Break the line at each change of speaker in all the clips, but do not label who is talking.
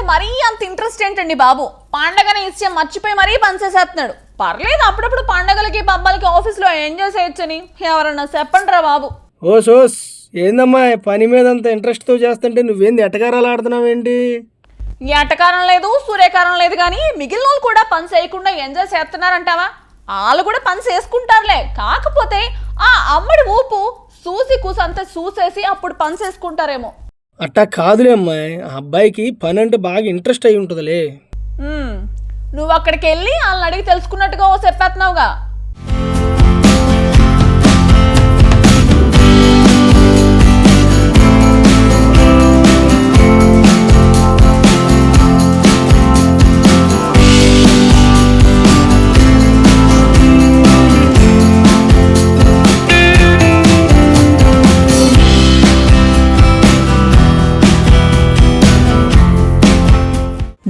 మరీ అంత ఇంట్రెస్ట్ ఏంటండి బాబు? పండగని ఇచ్చే మర్చిపోయి మరీ పనిచేసేస్తున్నాడు. పర్లేదు, అప్పుడప్పుడు పండగలకి పబ్బాలకి ఆఫీస్లో ఎంజాయ్ చేయొచ్చని ఎవరన్నా చెప్పండిరా బాబు.
ఓస్ ఏందమ్మా పని మీద అంత ఇంట్రెస్ట్తో చేస్తుంటే నువ్వేంది ఎటకారాలు ఆడుతున్నావేంటి?
ఎటకారం లేదు, సూర్యకారం లేదు, కానీ మిగిలిన వాళ్ళు కూడా పని చేయకుండా ఎంజాయ్ చేస్తున్నారంటావా? వాళ్ళు కూడా పని చేసుకుంటారులే, కాకపోతే ఆ అమ్మడి ఊపు చూసి కూసంతా చూసేసి అప్పుడు పని చేసుకుంటారేమో.
అట్టా కాదులే అమ్మాయి, ఆ అబ్బాయికి పని అంటే బాగా ఇంట్రెస్ట్ అయి ఉంటుందిలే.
నువ్వు అక్కడికి వెళ్ళి వాళ్ళని అడిగి తెలుసుకున్నట్టుగా ఓ చెప్పేస్తున్నావుగా.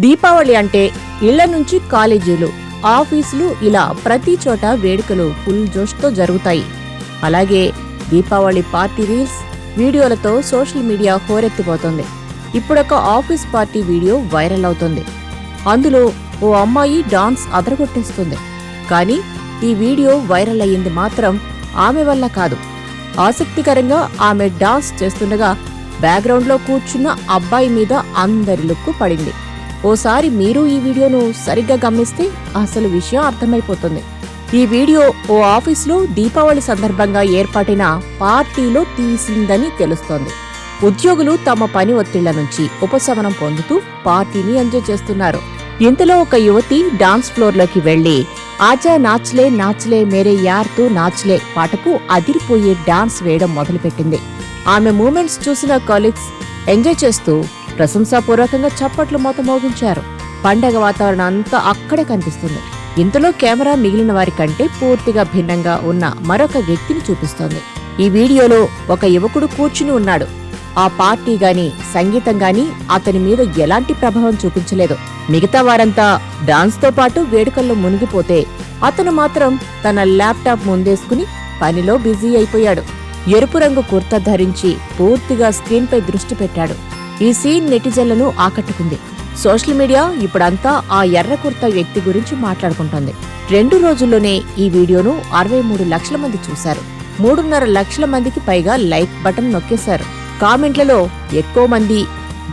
దీపావళి అంటే ఇళ్ల నుంచి కాలేజీలు, ఆఫీసులు ఇలా ప్రతి చోట వేడుకలు ఫుల్ జోష్తో జరుగుతాయి. అలాగే దీపావళి పార్టీ రీల్స్, వీడియోలతో సోషల్ మీడియా హోరెత్తిపోతుంది. ఇప్పుడొక ఆఫీస్ పార్టీ వీడియో వైరల్ అవుతుంది. అందులో ఓ అమ్మాయి డాన్స్ అదరగొట్టేస్తుంది. కానీ ఈ వీడియో వైరల్ అయ్యింది మాత్రం ఆమె వల్ల కాదు. ఆసక్తికరంగా ఆమె డాన్స్ చేస్తుండగా బ్యాక్గ్రౌండ్లో కూర్చున్న అబ్బాయి మీద అందరి లుక్కు పడింది. ఓసారి మీరు ఈ వీడియోను సరిగ్గా గమనిస్తే అసలు విషయం అర్థమైపోతుంది. ఈ వీడియో ఓ ఆఫీసులో దీపావళి సందర్భంగా ఏర్పాటైన పార్టీలో తీసిందని తెలుస్తోంది. ఉద్యోగులు తమ పని ఒత్తిళ్ల నుంచి ఉపశమనం పొందుతూ పార్టీని ఎంజాయ్ చేస్తున్నారు. ఇంతలో ఒక యువతి డాన్స్ ఫ్లోర్లోకి వెళ్లి ఆజా నాచ్లే నాచ్లే మేరే యార్తో నాచ్లే పాటకు అదిరిపోయే డాన్స్ వేయడం మొదలుపెట్టింది. ఆమె మూమెంట్స్ చూసిన కొలీగ్స్ ఎంజాయ్ చేస్తూ ప్రశంసాపూర్వకంగా చప్పట్లు మోగించారు. పండగ వాతావరణం అంతా అక్కడే కనిపిస్తుంది. ఇంతలో కెమెరా మిగిలిన వారి కంటే పూర్తిగా భిన్నంగా ఉన్న మరొక వ్యక్తిని చూపిస్తోంది. ఈ వీడియోలో ఒక యువకుడు కూర్చుని ఉన్నాడు. ఆ పార్టీ గాని సంగీతం గాని అతని మీద ఎలాంటి ప్రభావం చూపించలేదు. మిగతా వారంతా డాన్స్ తో పాటు వేడుకల్లో మునిగిపోతే అతను మాత్రం తన ల్యాప్టాప్ ముందేసుకుని పనిలో బిజీ అయిపోయాడు. ఎరుపు రంగు కుర్తా ధరించి పూర్తిగా స్క్రీన్ పై దృష్టి పెట్టాడు. ఈ సీన్ నెటిజన్లను ఆకట్టుకుంది. సోషల్ మీడియా ఇప్పుడంతా ఆ ఎర్ర కుర్తా వ్యక్తి గురించి మాట్లాడుకుంటోంది. 2 రోజుల్లోనే ఈ వీడియోను 63 లక్షల మంది చూశారు. 3.5 లక్షల మందికి పైగా లైక్ బటన్ నొక్కేశారు. కామెంట్లలో ఎక్కువ మంది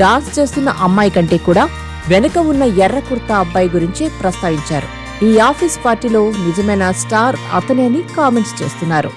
డాన్స్ చేస్తున్న అమ్మాయి కంటే కూడా వెనుక ఉన్న ఎర్ర కుర్తా అబ్బాయి గురించే ప్రస్తావించారు. ఈ ఆఫీస్ పార్టీలో నిజమైన స్టార్ అతనే అని కామెంట్స్ చేస్తున్నారు.